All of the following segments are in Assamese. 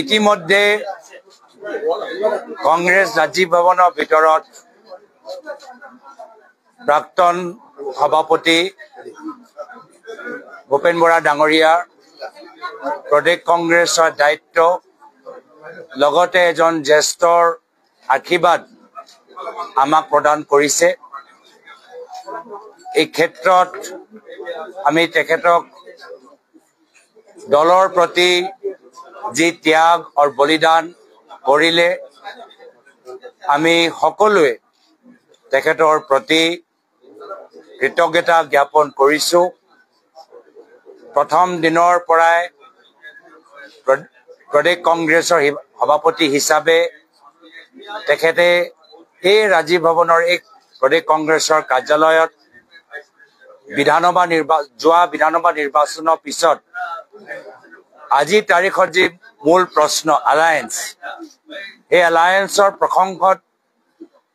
ইতিমধ্যে কংগ্ৰেছ ৰাজীৱ ভৱনৰ ভিতৰত প্ৰাক্তন সভাপতি ভূপেন বৰা ডাঙৰীয়া প্ৰদেশ কংগ্ৰেছৰ দায়িত্ব লগতে এজন জ্যেষ্ঠৰ আশীৰ্বাদ আমাক প্ৰদান কৰিছে। এই ক্ষেত্ৰত আমি তেখেতক দলৰ প্ৰতি যি ত্যাগ আৰু বলিদান কৰিলে আমি সকলোৱে তেখেতৰ প্ৰতি কৃতজ্ঞতা জ্ঞাপন কৰিছো। প্ৰথম দিনৰ পৰাই প্ৰদেশ কংগ্ৰেছৰ সভাপতি হিচাপে তেখেতে এই ৰাজীৱ ভৱনৰ এই প্ৰদেশ কংগ্ৰেছৰ কাৰ্যালয়ত যোৱা বিধানসভা নিৰ্বাচনৰ পিছত আজি তাৰিখত যি মূল প্ৰশ্ন এলায়েন্স, এই এলায়েন্সৰ প্ৰসংগত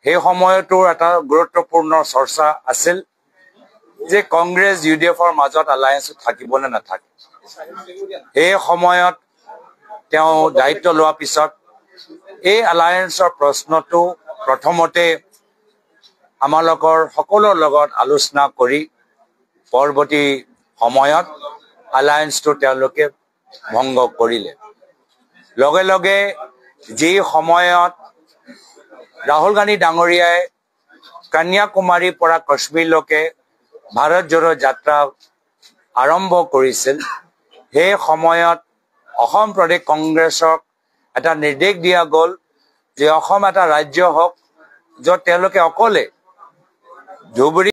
সেই সময়তো এটা গুৰুত্বপূৰ্ণ চৰ্চা আছিল যে কংগ্ৰেছ UDFৰ মাজত এলায়েন্স থাকিব নে নাথাকে। এই সময়ত তেওঁ দায়িত্ব লোৱাৰ পিছত এই এলায়েন্সৰ প্ৰশ্নটো প্ৰথমতে আমালোকৰ সকলোৰ লগত আলোচনা কৰি পৰৱৰ্তী সময়ত এলায়েন্সটো তেওঁলোকে ভংগ কৰিলে। লগে লগে যি সময়ত ৰাহুল গান্ধী ডাঙৰীয়াই কন্যাকুমাৰীৰ পৰা কাশ্মীৰলৈকে ভাৰত জোড়ো যাত্ৰা আৰম্ভ কৰিছিল, সেই সময়ত অসম প্ৰদেশ কংগ্ৰেছক এটা নিৰ্দেশ দিয়া গ'ল যে অসম এটা ৰাজ্য হওক য'ত তেওঁলোকে অকলে ধুবুৰী